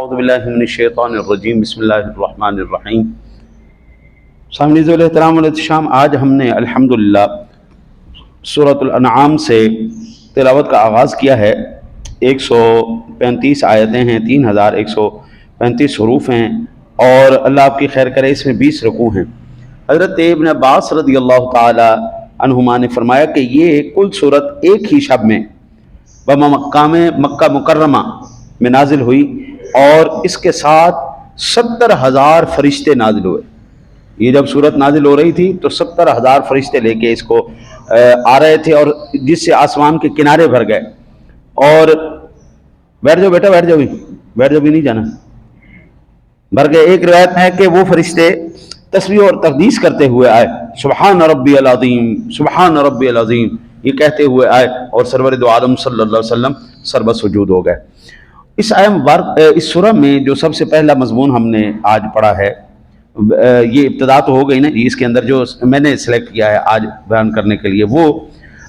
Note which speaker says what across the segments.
Speaker 1: اعوذ باللہ من الشیطان الرجیم بسم اللہ الرحمن الرحیم۔ سامعین ذوال احترام والاحتشام، آج ہم نے الحمدللہ سورۃ الانعام سے تلاوت کا آغاز کیا ہے۔ 135 آیتیں ہیں، 3135 حروف ہیں، اور اللہ آپ کی خیر کرے اس میں 20 رکوع ہیں۔ حضرت ابن عباس رضی اللہ تعالی عنہما نے فرمایا کہ یہ کل سورت ایک ہی شب میں بمقام مکہ مکرمہ میں نازل ہوئی، اور اس کے ساتھ 70,000 فرشتے نازل ہوئے۔ یہ جب سورت نازل ہو رہی تھی تو 70,000 فرشتے لے کے اس کو آ رہے تھے، اور جس سے آسمان کے کنارے بھر گئے۔ اور بیٹھ جاؤ بیٹا، بیٹھ جاؤ بھی نہیں جانا، بھر گئے۔ ایک روایت ہے کہ وہ فرشتے تسبیح اور تقدیس کرتے ہوئے آئے، سبحان ربی العظیم سبحان ربی العظیم، یہ کہتے ہوئے آئے، اور سرور دو عالم صلی اللہ علیہ وسلم سربت سجود ہو گئے۔ اس سورہ میں جو سب سے پہلا مضمون ہم نے آج پڑھا ہے، یہ ابتدا تو ہو گئی نا، اس کے اندر جو میں نے سلیکٹ کیا ہے آج بیان کرنے کے لیے، وہ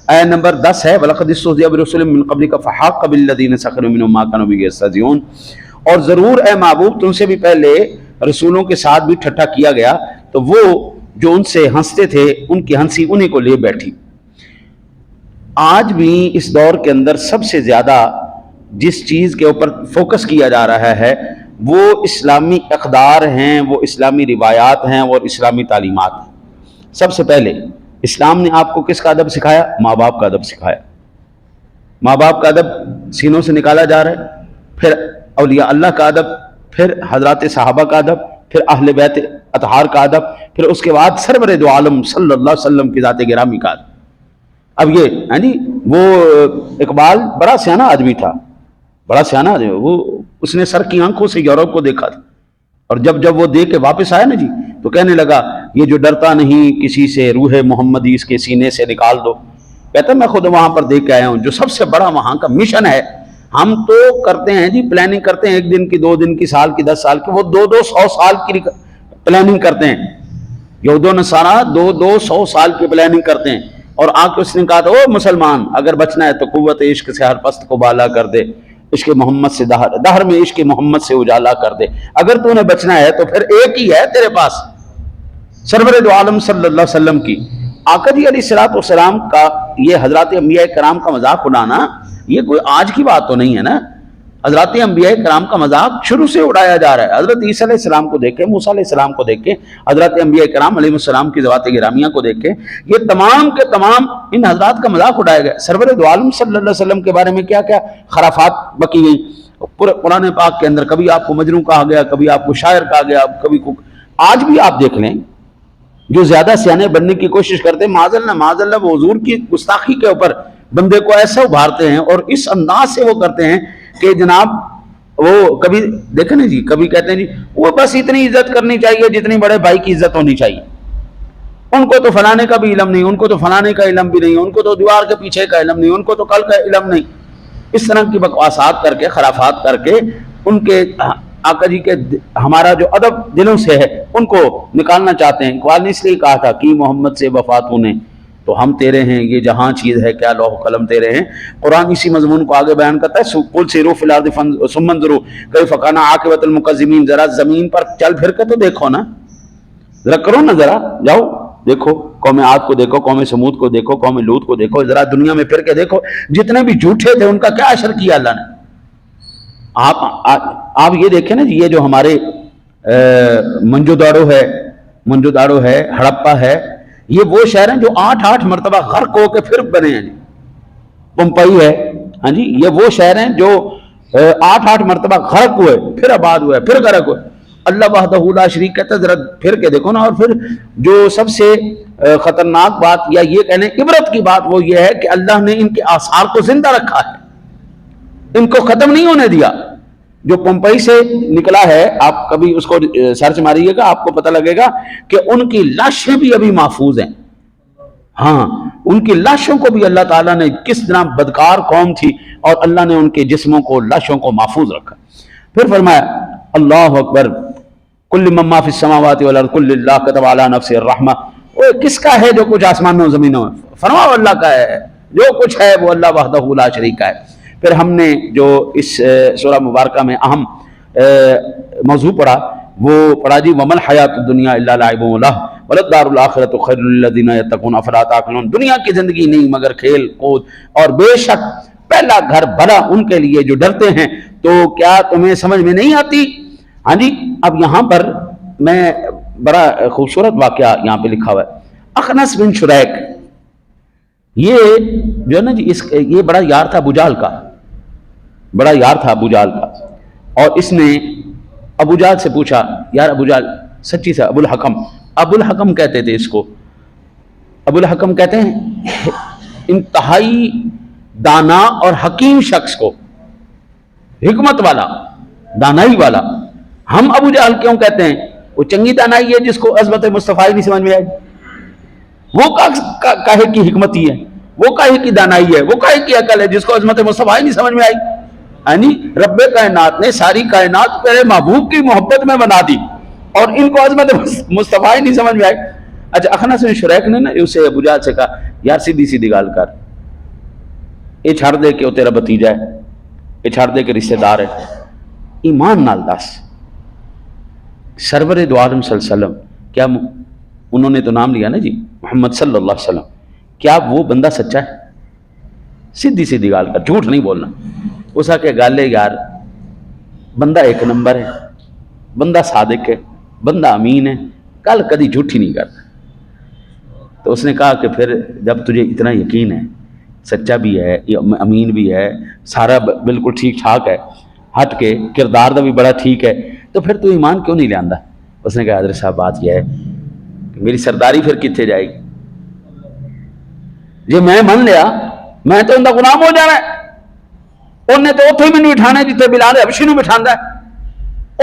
Speaker 1: آیت نمبر 10 ہے، وَلَقَدِ اسْتُهْزِئَ بِرُسُلٍ مِّن قَبْلِكَ فَحَاقَ بِالَّذِينَ سَخِرُوا مِنْهُم مَّا كَانُوا بِهِ يَسْتَهْزِئُونَ۔ اور ضرور اے محبوب تم سے بھی پہلے رسولوں کے ساتھ بھی ٹھٹھا کیا گیا، تو وہ جو ان سے ہنستے تھے ان کی ہنسی انہی کو لے بیٹھی۔ آج بھی اس دور کے اندر سب سے زیادہ جس چیز کے اوپر فوکس کیا جا رہا ہے وہ اسلامی اقدار ہیں، وہ اسلامی روایات ہیں، اور اسلامی تعلیمات ہیں۔ سب سے پہلے اسلام نے آپ کو کس کا ادب سکھایا؟ ماں باپ کا ادب سکھایا۔ ماں باپ کا ادب سینوں سے نکالا جا رہا ہے، پھر اولیاء اللہ کا ادب، پھر حضرات صحابہ کا ادب، پھر اہل بیت اطہار کا ادب، پھر اس کے بعد سرور دو عالم صلی اللہ علیہ وسلم کی ذات گرامی کا ادب۔ اب یہ وہ اقبال بڑا سیانہ آدمی تھا، بڑا سیانہ آدمی، اس نے سر کی آنکھوں سے یورپ کو دیکھا تھا، اور جب وہ دیکھ کے واپس آیا نا تو کہنے لگا یہ جو ڈرتا نہیں کسی سے روح محمدی اس کے سینے سے نکال دو۔ کہتا میں خود وہاں پر دیکھ کے آیا ہوں، جو سب سے بڑا وہاں کا مشن ہے۔ ہم تو کرتے ہیں پلاننگ کرتے ہیں، 1 دن کی، 2 دن کی، سال کی، 10 سال کی، وہ 100 سال کی پلاننگ کرتے ہیں۔ یہود و نصارہ 100 سال کی پلاننگ کرتے ہیں۔ اور آ کے اس نے کہا تھا او مسلمان، اگر بچنا ہے تو قوت عشق سے ہر پست کو بالا کر دے، عشق محمد سے دہر میں عشق محمد سے اجالا کر دے۔ اگر تو نے بچنا ہے تو پھر ایک ہی ہے تیرے پاس، سرور دو عالم صلی اللہ علیہ وسلم کی۔ آقا جی علیہ السلام کا یہ حضرات انبیاء کرام کا مذاق اڑانا یہ کوئی آج کی بات تو نہیں ہے نا۔ حضرات انبیاء کرام کا مذاق شروع سے اڑایا جا رہا ہے۔ حضرت عیسیٰ علیہ السلام کو دیکھ کے، موسیٰ علیہ السلام کو دیکھ کے، حضرت انبیاء کرام علیہ السلام کی ذوات گرامیہ کو دیکھ کے، یہ تمام کے تمام ان حضرات کا مذاق اڑایا گیا۔ سرور دو عالم صلی اللہ علیہ وسلم کے بارے میں کیا کیا خرافات بکی گئی پورے قرآن پاک کے اندر۔ کبھی آپ کو مجنون کہا گیا، کبھی آپ کو شاعر کہا گیا، کبھی کو۔ آج بھی آپ دیکھ لیں جو زیادہ سیانے بننے کی کوشش کرتے ہیں، معاذ اللہ وہ حضور کی گستاخی کے اوپر بندے کو ایسا ابھارتے ہیں، اور اس انداز سے وہ کرتے ہیں کہ جناب وہ کبھی دیکھیں نا کبھی کہتے ہیں وہ بس اتنی عزت کرنی چاہیے جتنی بڑے بھائی کی عزت ہونی چاہیے، ان کو تو فلانے کا بھی علم نہیں، ان کو تو فلانے کا علم بھی نہیں، ان کو تو دیوار کے پیچھے کا علم نہیں، ان کو تو کل کا علم نہیں۔ اس طرح کی بکواسات کر کے، خرافات کر کے، ان کے آقا جی کے ہمارا جو ادب دلوں سے ہے ان کو نکالنا چاہتے ہیں۔ اقبال نے اس لیے کہا تھا کہ محمد سے وفا تو نے تو ہم تیرے ہیں، یہ جہاں چیز ہے کیا لوح قلم تیرے ہیں۔ قرآن اسی مضمون کو آگے بیان کرتا ہے، قل سیروا فی الارض ثم انظروا کیف کان عاقبۃ المکذبین۔ ذرا زمین پر چل پھر کے تو دیکھو نا، ذرا کرو نا، ذرا جاؤ دیکھو، قوم عاد کو دیکھو، قوم سمود کو دیکھو، قوم لوط کو دیکھو، ذرا دنیا میں پھر کے دیکھو، جتنے بھی جھوٹے تھے ان کا کیا اشر کیا اللہ نے۔ آپ یہ دیکھیں نا یہ جو ہمارے منجو داڑو ہے، ہڑپا ہے، یہ وہ شہر ہیں جو 8 مرتبہ غرق ہو کے پھر بنے ہیں۔ پمپئی ہے، ہاں جی، یہ وہ شہر ہیں جو 8 مرتبہ غرق ہوئے، پھر آباد ہوئے، پھر غرق ہوئے۔ اللہ وحدہ لا شریک کہتا ہے ذرا پھر کے دیکھو نا۔ اور پھر جو سب سے خطرناک بات یا یہ کہنے عبرت کی بات وہ یہ ہے کہ اللہ نے ان کے آثار کو زندہ رکھا ہے، ان کو ختم نہیں ہونے دیا۔ جو پمپئی سے نکلا ہے، آپ کبھی اس کو سرچ ماریے گا، آپ کو پتہ لگے گا کہ ان کی لاشیں بھی ابھی محفوظ ہیں۔ ہاں، ان کی لاشوں کو بھی اللہ تعالیٰ نے، کس طرح بدکار قوم تھی، اور اللہ نے ان کے جسموں کو، لاشوں کو محفوظ رکھا۔ پھر فرمایا اللہ اکبر، کل من ما فی السماوات والارض کل للہ کتب علی نفسہ الرحمہ۔ وہ کس کا ہے جو کچھ آسمانوں زمینوں میں؟ فرماؤ اللہ کا ہے، جو کچھ ہے وہ اللہ وحدہ لا شریک کا ہے۔ پھر ہم نے جو اس سورہ مبارکہ میں اہم موضوع پڑھا، وہ پڑھا جی ومل حیات الدنیا الا لعب و لہو وللدار الآخرۃ خیر للذین یتقون افلا تعقلون، دنیا کی زندگی نہیں مگر کھیل کود، اور بے شک پہلا گھر بھلا ان کے لیے جو ڈرتے ہیں، تو کیا تمہیں سمجھ میں نہیں آتی؟ ہاں جی، اب یہاں پر میں بڑا خوبصورت واقعہ یہاں پہ لکھا ہوا ہے۔ اخنس بن شریک، یہ جو ہے نا جی، یہ بڑا یار تھا ابو جہل کا، بڑا یار تھا ابو جہل کا، اور اس نے ابو جہل سے پوچھا، یار ابو جہل سچی سے، ابو الحکم کہتے تھے اس کو، ابو الحکم کہتے ہیں انتہائی دانا اور حکیم شخص کو، حکمت والا، دانائی والا۔ ہم ابو جہل کیوں کہتے ہیں؟ وہ چنگی دانائی ہے جس کو عظمت مصطفیٰ نہیں سمجھ میں آئے، وہ کاہے کی حکمت ہی ہے، وہ کاہے کی دانائی ہے، وہ کاہے کی عقل ہے جس کو عظمت مصطفیٰ نہیں سمجھ میں آئی۔ یعنی رب کائنات نے ساری کائنات پہلے محبوب کی محبت میں بنا دی، اور ان کو عظمت مصطفیٰ نہیں سمجھ میں آئی۔ اچھا، اخنس بن شریک نے نا اسے ابو جہل سے کہا، یار سیدھی سیدھی گال کر، یہ چھڑ دے کہ وہ تیرا بھتیجا ہے، یہ چھڑ دے کہ رشتہ دار ہے، ایمان نال دس، سرور دو عالم صلی اللہ علیہ وسلم، کیا انہوں نے تو نام لیا نا جی محمد صلی اللہ علیہ وسلم، کیا وہ بندہ سچا ہے؟ سیدھی سیدھی گال کر، جھوٹ نہیں بولنا۔ اس کا کہ گالے یار بندہ ایک نمبر ہے، بندہ صادق ہے، بندہ امین ہے، کل کدی جھوٹ ہی نہیں کرتا۔ تو اس نے کہا کہ پھر جب تجھے اتنا یقین ہے، سچا بھی ہے، امین بھی ہے، سارا بالکل ٹھیک ٹھاک ہے، ہٹ کے کردار دا بھی بڑا ٹھیک ہے، تو پھر تو ایمان کیوں نہیں لاندا؟ اس نے کہا حضرت صاحب بات یہ ہے کہ میری سرداری پھر کتنے جائے گی؟ جی میں من لیا میں تو ان کا غلام ہو جانا ہے، انہیں تو اتنے ہی مینوں بٹھانا ہے جتنے بلال حبشی نو بٹھاندا ہے،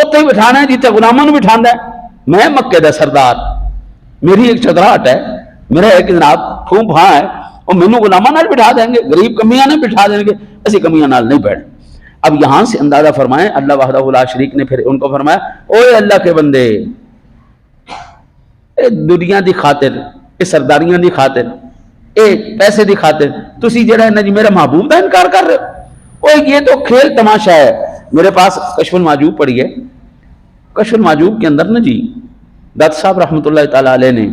Speaker 1: اتنے ہی بٹھانا ہے جتنے غلاموں نو بٹھاندا ہے۔ میں مکے دا سردار، میری ایک چدراہٹ ہے، میرا ایک جناب پھوں پھاں ہے، اور مینوں غلاماں نال بٹھا دیں گے، غریب کمیاں نے بٹھا دیں گے، ایسی کمیاں نال نہیں بیٹھ۔ اب یہاں سے اندازہ فرمائیں، اللہ وحدہ لا شریک نے پھر ان کو فرمایا، اوے اللہ کے بندے، اے دنیا دی خاطر، اے سرداریاں دی خاطر، اے پیسے دی خاطر تسی جڑا ہے نا جی میرا محبوب دا انکار کر رہے ہو، اوے یہ تو کھیل تماشا ہے۔ میرے پاس کشف المحجوب پڑھی ہے، کشف المحجوب کے اندر نا جی دت صاحب رحمۃ اللہ تعالیٰ علیہ نے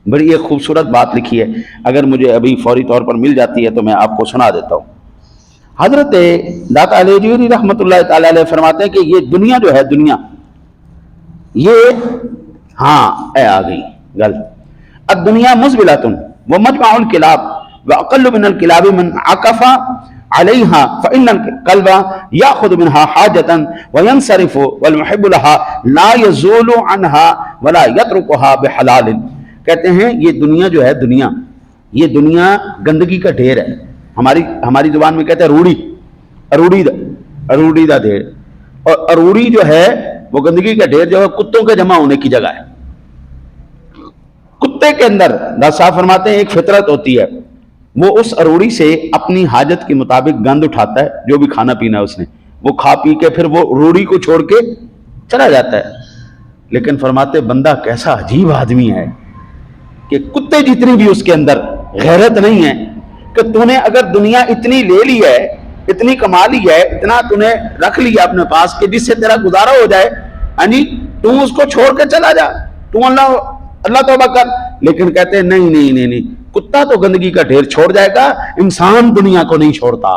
Speaker 1: بڑی ایک خوبصورت بات لکھی ہے، اگر مجھے ابھی فوری طور پر مل جاتی ہے تو میں آپ کو سنا دیتا ہوں۔ حضرت داتا علیہ جوہری رحمۃ اللہ تعالیٰ علیہ فرماتے ہیں کہ یہ دنیا جو ہے، دنیا یہ ہاں اے آ گئی گل، الدنیا مزبلۃ ومجمع الکلاب واقل من الکلاب من عکف علیہا فإن القلب یاخذ منها حاجة وینصرف والمحب لها لا یزول عنها ولا یترکها بحلال۔ کہتے ہیں یہ دنیا جو ہے، دنیا یہ دنیا گندگی کا ڈھیر ہے، ہماری زبان میں کہتے ہیں روڑی، اروڑی دا ڈھیر، اور اروڑی جو ہے وہ گندگی کا ڈھیر جو ہے کتوں کے جمع ہونے کی جگہ ہے۔ کتے کے اندر داتا صاحب فرماتے ہیں ایک فطرت ہوتی ہے، وہ اس اروڑی سے اپنی حاجت کے مطابق گند اٹھاتا ہے، جو بھی کھانا پینا ہے اس نے، وہ کھا پی کے پھر وہ روڑی کو چھوڑ کے چلا جاتا ہے۔ لیکن فرماتے بندہ کیسا عجیب آدمی ہے کہ کتے جتنی بھی اس کے اندر غیرت نہیں ہے، کہ تو نے اگر دنیا اتنی لے لی ہے، اتنی کما لی ہے، اتنا تو نے رکھ لیا اپنے پاس کہ جس سے تیرا گزارا ہو جائے، یعنی تو اس کو چھوڑ کے چلا جا، تو اللہ توبہ کر۔ لیکن کہتے ہیں نہیں، کتا تو گندگی کا ڈھیر چھوڑ جائے گا، انسان دنیا کو نہیں چھوڑتا،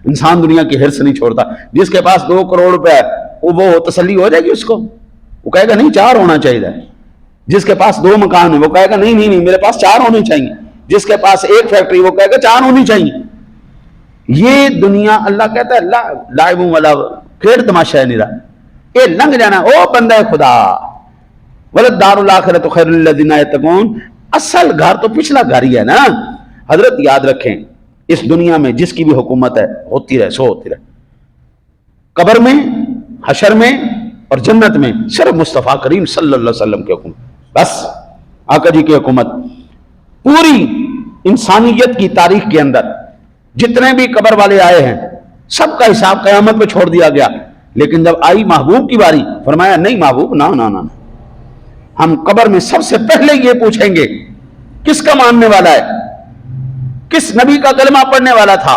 Speaker 1: انسان دنیا کی حرص نہیں چھوڑتا۔ جس کے پاس 2 کروڑ روپے وہ تسلی ہو جائے گی اس کو، وہ کہے گا نہیں 4 ہونا چاہیے۔ جس کے پاس 2 مکان ہے وہ کہے گا نہیں میرے پاس 4 ہونے چاہیے۔ جس کے پاس 1 فیکٹری وہ کہے گا 4 ہونی چاہیے۔ یہ دنیا اللہ کہتا ہے لعب ولا کھیل تماشا ہے نیرا، یہ لنگ جانا۔ او بندہ خدا، وللدار الآخرۃ خیر للذین یتقون، اصل گھر تو پچھلا گھر ہی ہے نا۔ حضرت یاد رکھیں اس دنیا میں جس کی بھی حکومت ہے ہوتی رہے، سو ہوتی رہے، قبر میں، حشر میں اور جنت میں صرف مصطفیٰ کریم صلی اللہ علیہ وسلم کی حکومت، بس آقا جی کی حکومت۔ پوری انسانیت کی تاریخ کے اندر جتنے بھی قبر والے آئے ہیں سب کا حساب قیامت پہ چھوڑ دیا گیا، لیکن جب آئی محبوب کی باری فرمایا نہیں محبوب نہ، ہم قبر میں سب سے پہلے یہ پوچھیں گے کس کا ماننے والا ہے، کس نبی کا کلمہ پڑھنے والا تھا،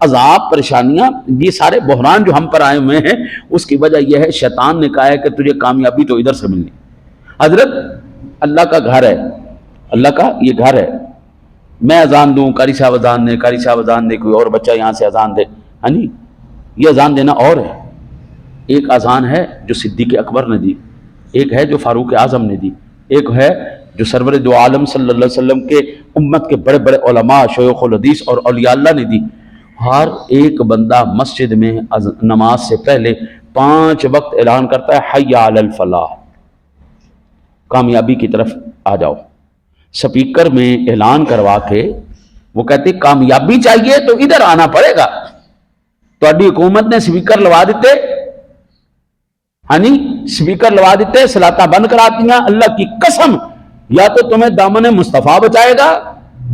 Speaker 1: عذاب پریشانیاں یہ سارے بحران جو ہم پر آئے ہوئے ہیں اس کی وجہ یہ ہے شیطان نے کہا ہے کہ تجھے کامیابی تو ادھر سے ملنی. حضرت اللہ کا گھر ہے, اللہ کا یہ گھر ہے, میں اذان دوں, قاری صاحب اذان دے, قاری صاحب اذان دے, کوئی اور بچہ یہاں سے اذان دے, ہاں جی یہ اذان دینا اور ہے. ایک اذان ہے جو صدیق اکبر نے دی, ایک ہے جو فاروق اعظم نے دی, ایک ہے جو سرور دو عالم صلی اللہ علیہ وسلم کے امت کے بڑے بڑے علماء شیوخ الحدیث اور اولیاء اللہ نے دی. ہر ایک بندہ مسجد میں نماز سے پہلے 5 وقت اعلان کرتا ہے حی علی الفلاح, کامیابی کی طرف آ جاؤ. سپیکر میں اعلان کروا کے وہ کہتے کامیابی چاہیے تو ادھر آنا پڑے گا. تہاڈی حکومت نے سپیکر لوا دیتے, ہاں جی سپیکر لوا دیتے, صلاتاں بند کراتیاں. اللہ کی قسم یا تو تمہیں دامن مصطفیٰ بچائے گا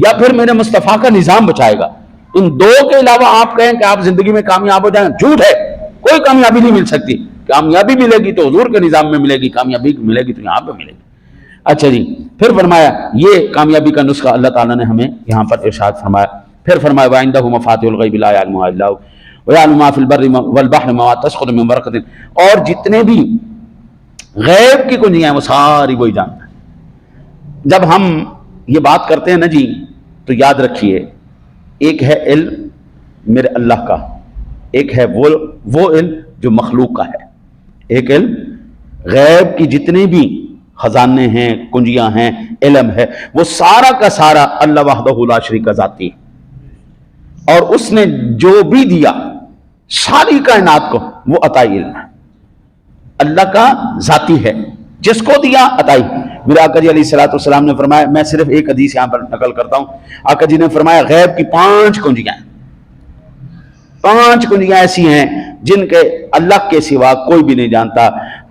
Speaker 1: یا پھر میرے مصطفیٰ کا نظام بچائے گا. ان دو کے علاوہ آپ کہیں کہ آپ زندگی میں کامیاب ہو جائیں, جھوٹ ہے. کوئی کامیابی نہیں مل سکتی. کامیابی ملے گی تو حضور کے نظام میں ملے گی, کامیابی ملے گی تو یہاں پہ ملے گی. اچھا جی, پھر فرمایا یہ کامیابی کا نسخہ اللہ تعالیٰ نے ہمیں یہاں پر ارشاد فرمایا. پھر فرمایا وَعِندَهُ مَفَاتِحُ الْغَيْبِ لَا يَعْلَمُهَا إِلَّا هُوَ وَيَعْلَمُ مَا فِي الْبَرِّ وَالْبَحْرِ وَمَا تَسْقُطُ مِنْ وَرَقَةٍ, اور جتنے بھی غیب کی کنجیاں ہیں وہ ساری وہی جانتا ہے. جب ہم یہ بات کرتے ہیں نا جی تو یاد رکھیے ایک ہے علم میرے اللہ کا, ایک ہے وہ علم جو مخلوق کا ہے. ایک علم غیب کی جتنے بھی خزانے ہیں, کنجیاں ہیں, علم ہے, وہ سارا کا سارا اللہ وحدہ لا شریک ذاتی ہے. اور اس نے جو بھی دیا ساری کائنات کو وہ عطائی علم ہے, اللہ کا ذاتی ہے. جس کو دیا عطائی. میرے آقا جی علیہ الصلوۃ والسلام نے فرمایا, میں صرف ایک حدیث یہاں پر نقل کرتا ہوں, آقا جی نے فرمایا غیب کی 5 کنجیاں ہیں. 5 کنجیاں ایسی ہیں جن کے اللہ کے سوا کوئی بھی نہیں جانتا.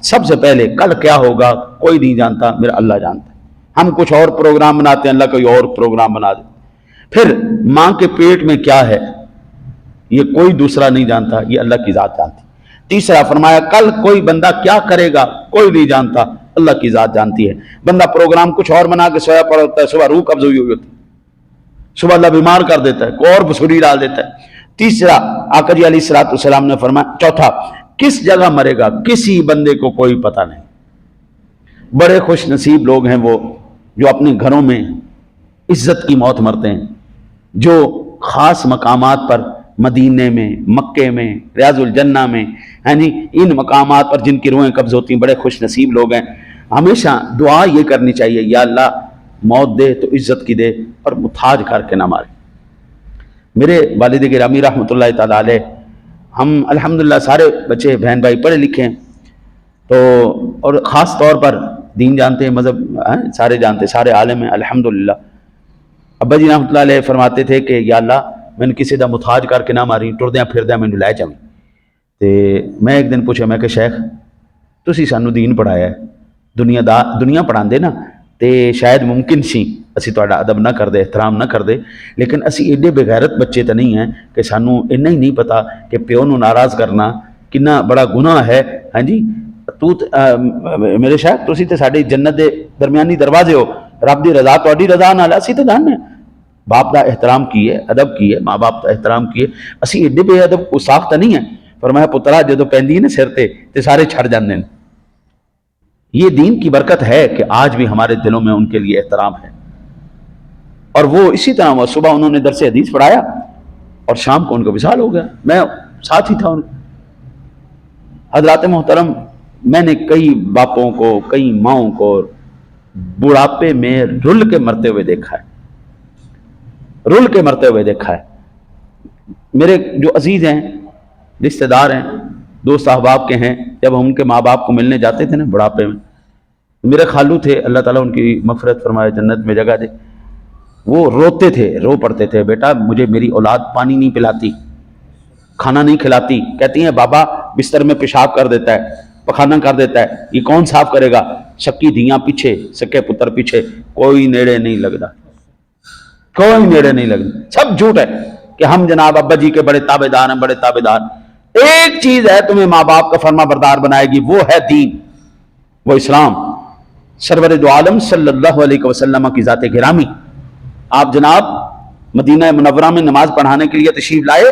Speaker 1: سب سے پہلے کل کیا ہوگا کوئی نہیں جانتا, میرا اللہ جانتا ہے. ہم کچھ اور پروگرام بناتے ہیں, اللہ کوئی اور پروگرام بنا دے. پھر ماں کے پیٹ میں کیا ہے یہ کوئی دوسرا نہیں جانتا, یہ اللہ کی ذات جانتی. تیسرا فرمایا کل کوئی بندہ کیا کرے گا کوئی نہیں جانتا, اللہ کی ذات جانتی ہے. بندہ پروگرام کچھ اور بنا کے سویا پڑا ہوتا ہے, صبح روح قبض ہوئی ہوتی, صبح اللہ بیمار کر دیتا ہے, کوئی اور بسوری ڈال دیتا ہے. تیسرا آقا جی علیہ الصلوۃ والسلام نے فرمایا. چوتھا کس جگہ مرے گا کسی بندے کو کوئی پتہ نہیں. بڑے خوش نصیب لوگ ہیں وہ جو اپنے گھروں میں عزت کی موت مرتے ہیں, جو خاص مقامات پر مدینے میں, مکے میں, ریاض الجنہ میں, یعنی ان مقامات پر جن کی روحیں قبض ہوتی ہیں, بڑے خوش نصیب لوگ ہیں. ہمیشہ دعا یہ کرنی چاہیے, یا اللہ موت دے تو عزت کی دے اور محتاج کر کے نہ مارے. میرے والد گرامی رحمۃ اللہ تعالیٰ علیہ, ہم الحمدللہ سارے بچے بہن بھائی پڑھے لکھے ہیں تو, اور خاص طور پر دین جانتے ہیں, مذہب سارے جانتے, سارے عالم ہیں الحمدللہ. ابا جی رحمۃ اللہ علیہ فرماتے تھے کہ یا اللہ میں نے کسی دا محتاج کر کے نہ ماری, ٹردیاں پھردیاں مینوں لے جاویں. تے میں ایک دن پوچھا, میں کہ شیخ تسی سانو دین پڑھایا ہے, دنیا پڑھاندے نا تے شاید ممکن سی اسی تہاڈا ادب نہ کردے, احترام نہ کردے, لیکن اسی ایڈے بغیرت بچے تو نہیں ہیں کہ سانو اتنا ہی نہیں پتا کہ پیو نو ناراض کرنا کنا بڑا گناہ ہے. ہاں جی میرے شیخ تسی تے ساڈی جنت دے درمیانی دروازے ہو, رب دی رضا تہاڈی رضا نال اسی تے جاننے باپ دا احترام کیے, ادب کیے, ماں باپ دا احترام کیے, اسی ایڈے بے ادب کو ساختہ نہیں ہے. فرمایا پترا جدو پیندی ہے نا سر تے سارے چھڑ جاندے ہیں. یہ دین کی برکت ہے کہ آج بھی ہمارے دلوں میں ان کے لیے احترام ہے. اور وہ اسی طرح وہ صبح انہوں نے درس حدیث پڑھایا اور شام کو ان کا وصال ہو گیا, میں ساتھ ہی تھا ان. حضرات محترم, میں نے کئی باپوں کو, کئی ماؤں کو بڑھاپے میں رل کے مرتے ہوئے دیکھا ہے, رل کے مرتے ہوئے دیکھا ہے. میرے جو عزیز ہیں, رشتہ دار ہیں, دوست احباب کے ہیں, جب ہم ان کے ماں باپ کو ملنے جاتے تھے نا بڑھاپے میں, میرے خالو تھے, اللہ تعالیٰ ان کی مغفرت فرمائے, جنت میں جگہ دے, وہ روتے تھے, رو پڑتے تھے, بیٹا مجھے میری اولاد پانی نہیں پلاتی, کھانا نہیں کھلاتی. کہتی ہیں بابا بستر میں پیشاب کر دیتا ہے, پخانہ کر دیتا ہے, یہ کون صاف کرے گا؟ شکی دھیاں پیچھے, سکے پتر پیچھے, کوئی نیڑے نہیں لگتا, کوئی نیڑے نہیں لگتا. سب جھوٹ ہے کہ ہم جناب ابا جی کے بڑے تابع دار ہیں, بڑے تابع دار. ایک چیز ہے تمہیں ماں باپ کا فرما بردار بنائے گی, وہ ہے دین, وہ اسلام. سرور دو عالم صلی اللہ علیہ وسلم کی ذات گرامی, آپ جناب مدینہ منورہ میں نماز پڑھانے کے لیے تشریف لائے